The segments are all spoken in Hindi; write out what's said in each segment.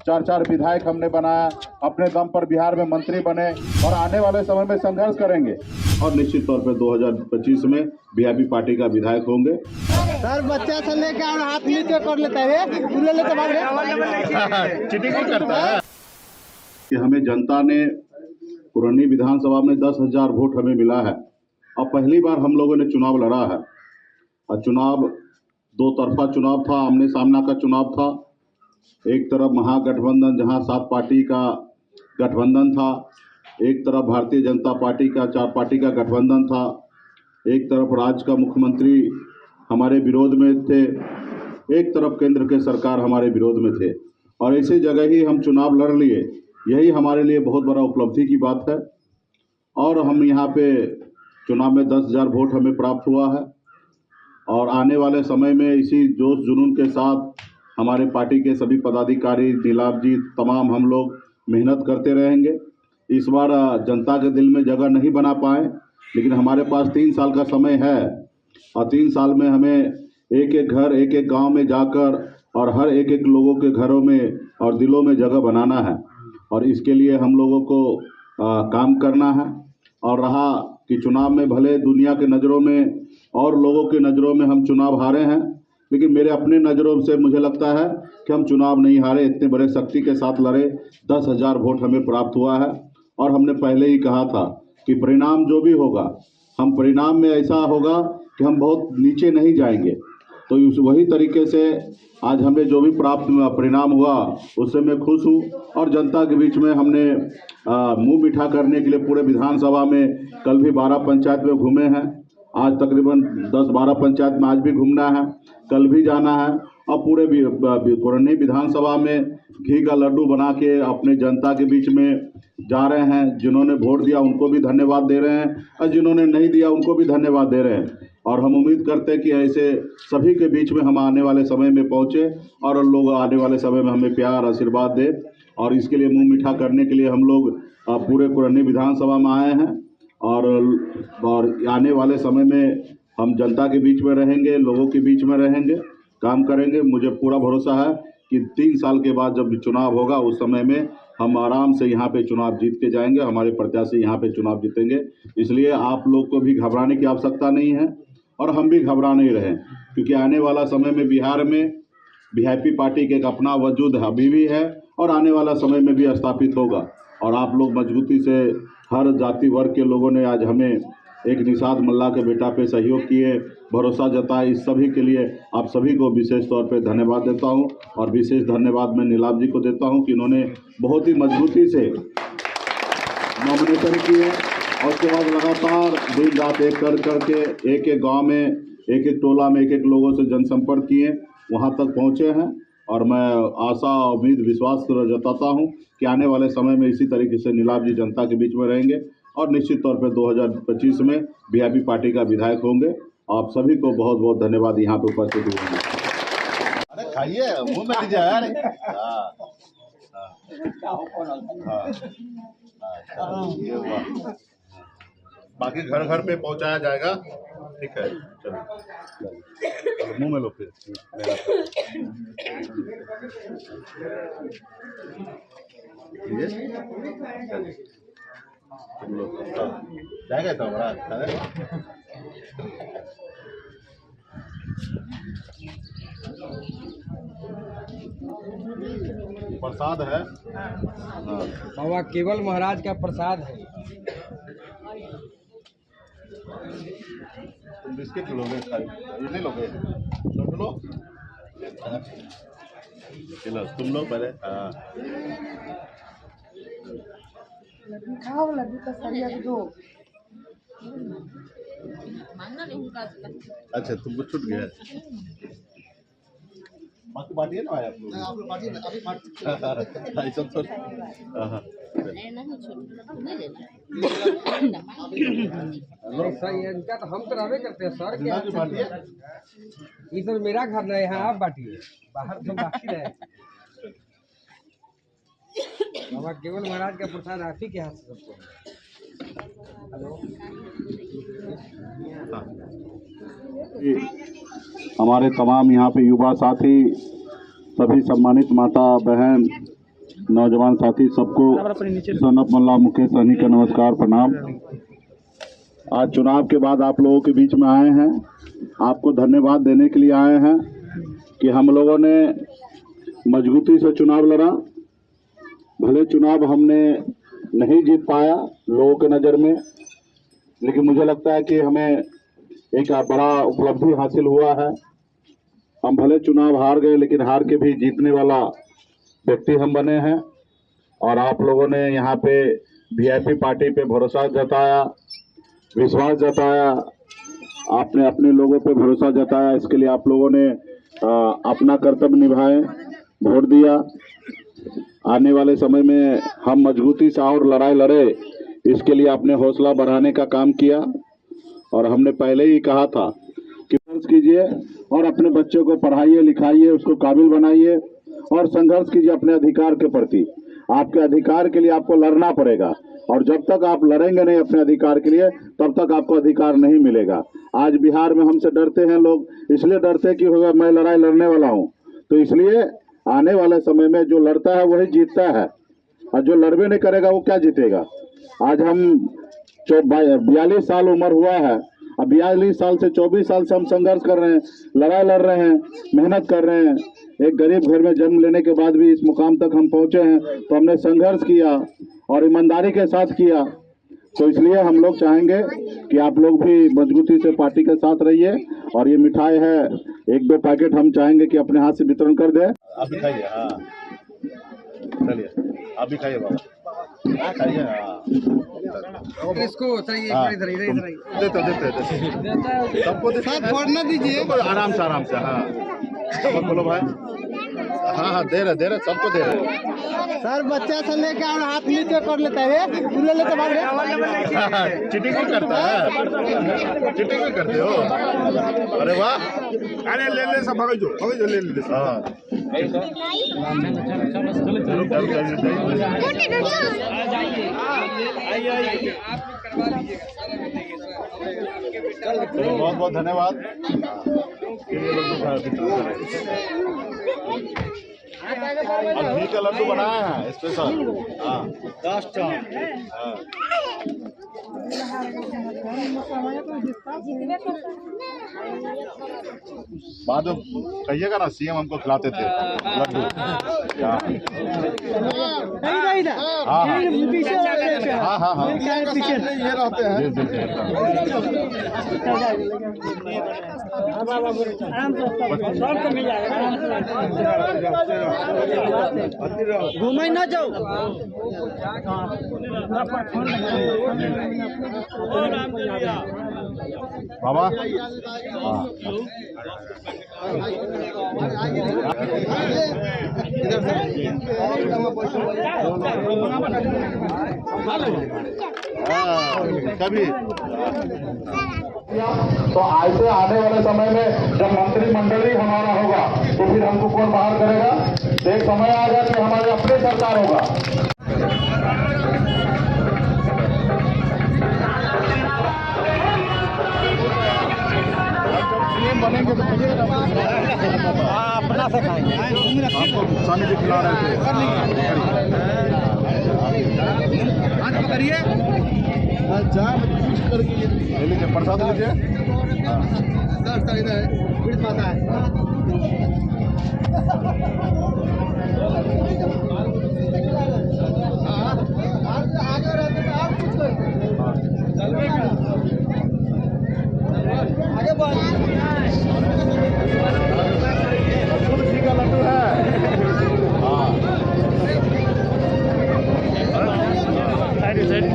चार विधायक हमने बनाया, अपने दम पर बिहार में मंत्री बने और आने वाले समय में संघर्ष करेंगे और निश्चित तौर पर 2025 में वीआईपी पार्टी का विधायक होंगे। सर बच्चा से लेकर हाथ नीचे कर लेता है, चीटिंग नहीं करता है कि हमें जनता ने पुरानी विधानसभा में 10,000 वोट हमें मिला है और पहली बार हम लोगों ने चुनाव लड़ा है। और चुनाव दो तरफा चुनाव था, आमने सामना का चुनाव था। एक तरफ महागठबंधन जहां 7 पार्टी का गठबंधन था, एक तरफ भारतीय जनता पार्टी का 4 पार्टी का गठबंधन था, एक तरफ राज्य का मुख्यमंत्री हमारे विरोध में थे, एक तरफ केंद्र के सरकार हमारे विरोध में थे और ऐसी जगह ही हम चुनाव लड़ लिए। यही हमारे लिए बहुत बड़ा उपलब्धि की बात है और हम यहाँ पे चुनाव में 10,000 वोट हमें प्राप्त हुआ है और आने वाले समय में इसी जोश जुनून के साथ हमारे पार्टी के सभी पदाधिकारी, नीलाभ जी, तमाम हम लोग मेहनत करते रहेंगे। इस बार जनता के दिल में जगह नहीं बना पाए, लेकिन हमारे पास 3 साल का समय है और 3 साल में हमें एक एक घर, एक एक गांव में जाकर और हर एक एक लोगों के घरों में और दिलों में जगह बनाना है और इसके लिए हम लोगों को काम करना है। और रहा कि चुनाव में भले दुनिया के नज़रों में और लोगों की नज़रों में हम चुनाव हारे हैं, लेकिन मेरे अपने नज़रों से मुझे लगता है कि हम चुनाव नहीं हारे, इतने बड़े शक्ति के साथ लड़े। 10,000 वोट हमें प्राप्त हुआ है और हमने पहले ही कहा था कि परिणाम जो भी होगा, हम परिणाम में ऐसा होगा कि हम बहुत नीचे नहीं जाएंगे। तो वही तरीके से आज हमें जो भी प्राप्त परिणाम हुआ उससे मैं खुश हूँ और जनता के बीच में हमने मुंह मीठा करने के लिए पूरे विधानसभा में कल भी 12 पंचायत में घूमे हैं, आज तकरीबन 10-12 पंचायत में आज भी घूमना है, कल भी जाना है और पूरे पुरानी विधानसभा में घी का लड्डू बना के अपने जनता के बीच में जा रहे हैं। जिन्होंने वोट दिया उनको भी धन्यवाद दे रहे हैं और जिन्होंने नहीं दिया उनको भी धन्यवाद दे रहे हैं और हम उम्मीद करते हैं कि ऐसे सभी के बीच में हम आने वाले समय में पहुँचे और लोग आने वाले समय में हमें प्यार आशीर्वाद दे और इसके लिए मुँह मीठा करने के लिए हम लोग पूरे पुरानी विधानसभा में आए हैं और आने वाले समय में हम जनता के बीच में रहेंगे, लोगों के बीच में रहेंगे, काम करेंगे। मुझे पूरा भरोसा है कि 3 साल के बाद जब चुनाव होगा उस समय में हम आराम से यहाँ पे चुनाव जीत के जाएंगे, हमारे प्रत्याशी यहाँ पे चुनाव जीतेंगे। इसलिए आप लोग को भी घबराने की आवश्यकता नहीं है और हम भी घबरा नहीं रहे, क्योंकि आने वाला समय में बिहार में वीआईपी पार्टी के एक अपना वजूद अभी भी है और आने वाला समय में भी स्थापित होगा और आप लोग मजबूती से हर जाति वर्ग के लोगों ने आज हमें एक निषाद मल्ला के बेटा पे सहयोग किए, भरोसा जताए। इस सभी के लिए आप सभी को विशेष तौर पे धन्यवाद देता हूं और विशेष धन्यवाद मैं नीलाभ जी को देता हूं कि इन्होंने बहुत ही मजबूती से नॉमिनेशन किए और उसके बाद लगातार दिन रात एक करके एक एक गाँव में, एक एक टोला में, एक एक लोगों से जनसंपर्क किए, वहाँ तक पहुँचे हैं और मैं आशा, उम्मीद, विश्वास जताता हूं कि आने वाले समय में इसी तरीके से नीलाभ जी जनता के बीच में रहेंगे और निश्चित तौर पर 2025 में वीआईपी पार्टी का विधायक होंगे। आप सभी को बहुत बहुत धन्यवाद यहाँ पे उपस्थित हुए। अरे खाइए, मुंह में लीजिए यार। बाकी घर घर पे पहुँचाया जाएगा, ठीक है। चलो मुंह में लो फिर। जाएगा तो बड़ा अच्छा है। प्रसाद है बाबा केवल महाराज का प्रसाद है। तुम बिस्किट लोगे, ये नहीं लोगे? लो चलो तुम लोग पहले। हाँ खाओ लड्डू का सरिया दो। अच्छा, तुमको छूट गया। बाकी बांटिए ना आप लोग। आप लोग बांटिए ना, अभी बांट। सब सब सही है, इनका तो हम तो रहबे करते हैं सर। क्या बांटिए, ये सब मेरा घर नहीं है, आप बांटिए, बाहर तो बाकी रहे। बाबा केवल महाराज का प्रसाद आप ही के हाथ से सबको। हमारे तमाम यहाँ पे युवा साथी, सभी सम्मानित माता बहन, नौजवान साथी सबको सनप मल्ला मुकेश सहनी का नमस्कार प्रणाम। आज चुनाव के बाद आप लोगों के बीच में आए हैं, आपको धन्यवाद देने के लिए आए हैं कि हम लोगों ने मजबूती से चुनाव लड़ा। भले चुनाव हमने नहीं जीत पाया लोगों के नज़र में, लेकिन मुझे लगता है कि हमें एक बड़ा उपलब्धि हासिल हुआ है। हम भले चुनाव हार गए, लेकिन हार के भी जीतने वाला व्यक्ति हम बने हैं। और आप लोगों ने यहाँ पे वीआईपी पार्टी पे भरोसा जताया, विश्वास जताया, आपने अपने लोगों पे भरोसा जताया। इसके लिए आप लोगों ने अपना कर्तव्य निभाए, वोट दिया। आने वाले समय में हम मजबूती से और लड़ाई लड़े, इसके लिए आपने हौसला बढ़ाने का काम किया। और हमने पहले ही कहा था कि संघर्ष कीजिए और अपने बच्चों को पढ़ाइए लिखाइए, उसको काबिल बनाइए और संघर्ष कीजिए अपने अधिकार के प्रति। आपके अधिकार के लिए आपको लड़ना पड़ेगा, और जब तक आप लड़ेंगे नहीं अपने अधिकार के लिए, तब तक आपको अधिकार नहीं मिलेगा। आज बिहार में हमसे डरते हैं लोग, इसलिए डरते हैं कि होगा मैं लड़ाई लड़ने वाला हूँ। तो इसलिए आने वाले समय में जो लड़ता है वही जीतता है, और जो लड़बे नहीं करेगा वो क्या जीतेगा। आज हम 42 साल उम्र हुआ है, अब 42 साल से 24 साल से हम संघर्ष कर रहे हैं, लड़ाई लड़ रहे हैं, मेहनत कर रहे हैं। एक गरीब घर में जन्म लेने के बाद भी इस मुकाम तक हम पहुंचे हैं, तो हमने संघर्ष किया और ईमानदारी के साथ किया। तो इसलिए हम लोग चाहेंगे कि आप लोग भी मजबूती से पार्टी के साथ रहिए। और ये मिठाई है, 1-2 पैकेट हम चाहेंगे कि अपने हाथ से वितरण कर दें। आप भी खाइए। हाँ चलिए, आप भी खाइए बाबा, खाइए। हाँ इसको चाहिए देते सबको फोड़ना दीजिए आराम से। हाँ बोलो भाई। हाँ दे रहे सबको दे रहे। सर बच्चा से लेके और हाथ नीचे कर लेता है, ले लेते भाग रहे। चीटिंग भी करता है, चीटिंग भी करते हो। अरे वाह, अरे ले सब भागो जो ले। हाँ बहुत बहुत धन्यवाद। और घी का लड्डू बनाया है स्पेशल। हाँ 10 टन। हाँ बाद में कहिएगा ना, सीएम हमको खिलाते थे लड्डू। हाँ ये रहते हैं। घूमे ना जाओ। बाबा कभी तो ऐसे आने वाले समय में जब मंत्रिमंडल ही हमारा होगा, तो फिर हमको कौन बाहर करेगा। एक समय आएगा कि हमारे अपने सरकार होगा। बनेंगे तो अपना से खाएंगे। आपको स्वामी जी खिला रहे थे। हाथ पकड़िए, ले लीजिए प्रसाद लीजिए। आगे बढ़। घी का लड्डू है। हाँ साइड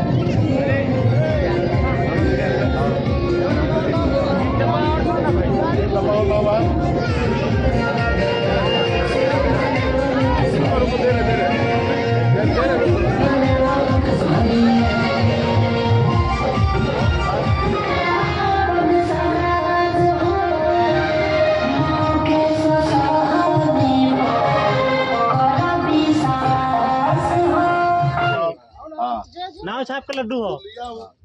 नाव छाप का लड्डू हो।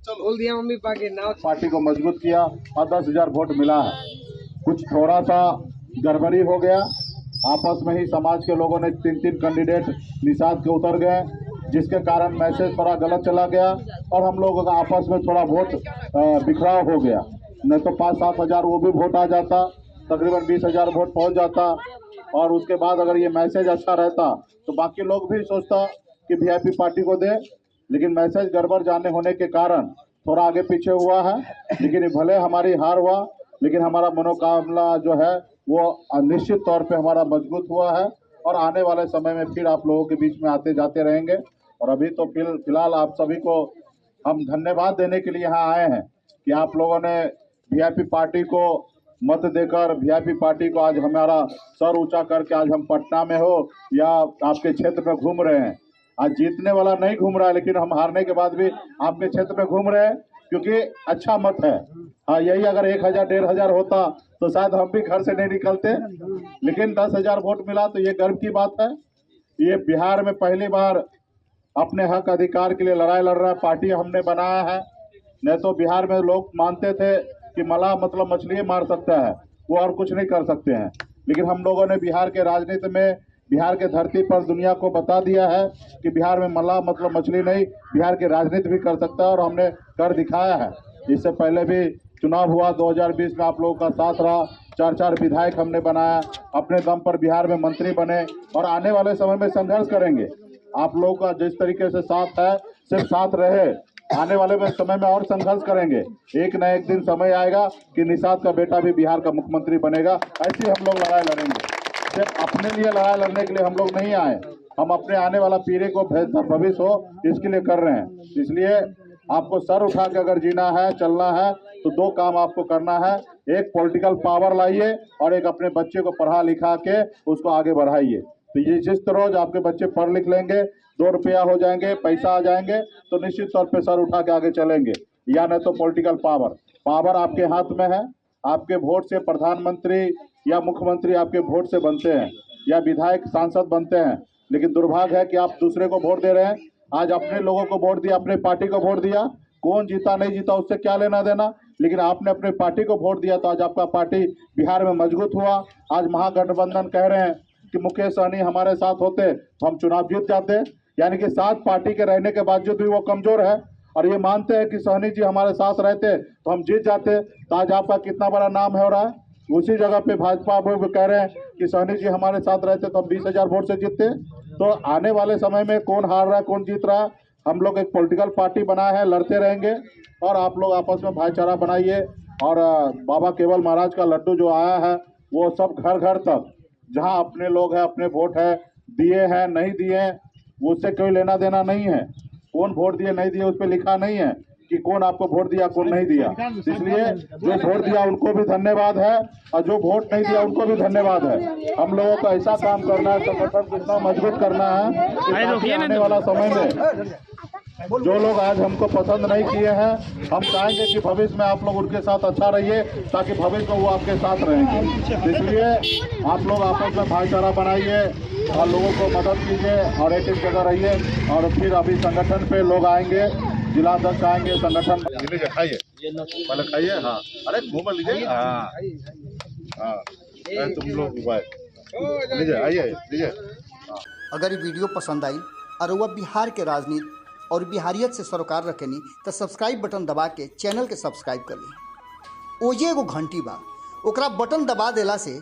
बोल दिया मम्मी पापा नाव। पार्टी को मजबूत किया और 10,000 वोट मिला है। कुछ थोड़ा सा गड़बड़ी हो गया, आपस में ही समाज के लोगों ने 3 कैंडिडेट निषाद के उतर गए, जिसके कारण मैसेज थोड़ा गलत चला गया और हम लोगों का आपस में थोड़ा वोट बिखराव हो गया। नहीं तो 5-7 हज़ार वो भी वोट आ जाता, तकरीबन 20,000 वोट पहुंच जाता। और उसके बाद अगर ये मैसेज अच्छा रहता तो बाकी लोग भी सोचता कि वीआईपी पार्टी को दे, लेकिन मैसेज गड़बड़ जाने होने के कारण थोड़ा आगे पीछे हुआ है। लेकिन भले हमारी हार हुआ, लेकिन हमारा मनोकामना जो है वो निश्चित तौर पे हमारा मजबूत हुआ है और आने वाले समय में फिर आप लोगों के बीच में आते जाते रहेंगे। और अभी तो फिलहाल आप सभी को हम धन्यवाद देने के लिए यहाँ आए हैं कि आप लोगों ने वीआईपी पार्टी को मत देकर, वीआईपी पार्टी को आज हमारा सर ऊंचा करके आज हम पटना में हो या आपके क्षेत्र में घूम रहे हैं। आज जीतने वाला नहीं घूम रहा है, लेकिन हम हारने के बाद भी आपके क्षेत्र में घूम रहे हैं क्योंकि अच्छा मत है। हाँ, यही अगर 1,000-1,500 होता तो शायद हम भी घर से नहीं निकलते, लेकिन 10,000 वोट मिला तो ये गर्व की बात है। ये बिहार में पहली बार अपने हक अधिकार के लिए लड़ाई लड़ रहा है पार्टी हमने बनाया है। नहीं तो बिहार में लोग मानते थे कि मलाह मतलब मछली मार सकता है, वो और कुछ नहीं कर सकते हैं। लेकिन हम लोगों ने बिहार के राजनीति में, बिहार के धरती पर दुनिया को बता दिया है कि बिहार में मलाह मतलब मछली नहीं, बिहार की राजनीति भी कर सकता है और हमने कर दिखाया है। इससे पहले भी चुनाव हुआ 2020 में, आप लोगों का साथ रहा, 4 विधायक हमने बनाया, अपने दम पर बिहार में मंत्री बने और आने वाले समय में संघर्ष करेंगे। आप लोगों का जिस तरीके से साथ है सिर्फ साथ रहे, आने वाले समय में और संघर्ष करेंगे। एक न एक दिन समय आएगा कि निषाद का बेटा भी बिहार का मुख्यमंत्री बनेगा। ऐसी हम लोग लड़ाई लड़ेंगे। सिर्फ अपने लिए लड़ाई लड़ने के लिए हम लोग नहीं आए, हम अपने आने वाला पीढ़ी को बेहतर भविष्य हो इसके लिए कर रहे हैं। इसलिए आपको सर उठा के अगर जीना है, चलना है तो 2 काम आपको करना है। एक पॉलिटिकल पावर लाइए और एक अपने बच्चे को पढ़ा लिखा के उसको आगे बढ़ाइए। तो ये जिस तरह आपके बच्चे पढ़ लिख लेंगे, 2 रुपया हो जाएंगे, पैसा आ जाएंगे, तो निश्चित तौर पे सर उठा के आगे चलेंगे। या नहीं तो पॉलिटिकल पावर आपके हाथ में है। आपके वोट से प्रधानमंत्री या मुख्यमंत्री आपके वोट से बनते हैं या विधायक सांसद बनते हैं, लेकिन दुर्भाग्य है कि आप दूसरे को वोट दे रहे हैं। आज अपने लोगों को वोट दिया, अपने पार्टी को वोट दिया, कौन जीता नहीं जीता उससे क्या लेना देना, लेकिन आपने अपने पार्टी को वोट दिया तो आज आपका पार्टी बिहार में मजबूत हुआ। आज महागठबंधन कह रहे हैं कि मुकेश सहनी हमारे साथ होते तो हम चुनाव जीत जाते, यानी कि 7 पार्टी के रहने के बावजूद भी वो कमजोर है और ये मानते हैं कि सहनी जी हमारे साथ रहते तो हम जीत जाते। तो आज आपका कितना बड़ा नाम है हो रहा है। उसी जगह पे भाजपा वो कह रहे हैं कि सहनी जी हमारे साथ रहते तो हम 20,000 वोट से जीतते। तो आने वाले समय में कौन हार रहा है कौन जीत रहा है, हम लोग एक पॉलिटिकल पार्टी बनाए हैं, लड़ते रहेंगे और आप लोग आपस में भाईचारा बनाइए। और बाबा केवल महाराज का लड्डू जो आया है वो सब घर घर तक, जहां अपने लोग हैं, अपने वोट है, दिए हैं नहीं दिए हैं, उससे कोई लेना देना नहीं है। कौन वोट दिए नहीं दिए उस पर लिखा नहीं है कि कौन आपको वोट दिया कौन नहीं दिया। इसलिए जो वोट दिया उनको भी धन्यवाद है और जो वोट नहीं दिया उनको भी धन्यवाद है। हम लोगों को ऐसा काम करना है, संगठन को इतना मजबूत करना है कि आने वाला समय में जो लोग आज हमको पसंद नहीं किए हैं, हम चाहेंगे कि भविष्य में आप लोग उनके साथ अच्छा रहिए ताकि भविष्य में वो आपके साथ रहेंगे। इसलिए आप लोग आपस में भाईचारा बनाइए और लोगों को मदद कीजिए और एक जगह रहिए। और फिर अभी संगठन पे लोग आएंगे, जिला अध्यक्ष आएंगे, संगठन लीजिए, खाइए पहले खाइए। हाँ, अरे मुँह में लीजिए। हाँ हाँ, तुम लोग लीजिए, आइए लीजिए। अगर ये वीडियो पसंद आई और वह बिहार के राजनीति और बिहारियत से सरोकार रखेनी तो सब्सक्राइब बटन दबा के चैनल के सब्सक्राइब कर ली। ओजे एगो घंटी बा, ओकरा बटन दबा देला से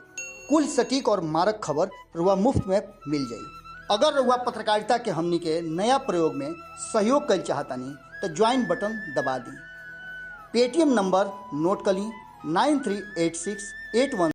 कुल सटीक और मारक खबर रुआ मुफ्त में मिल जाई। अगर रुआ पत्रकारिता के हमनी के नया प्रयोग में सहयोग कर चाहतानी तो ज्वाइन बटन दबा दी। पेटीएम नंबर नोट कर ली 938681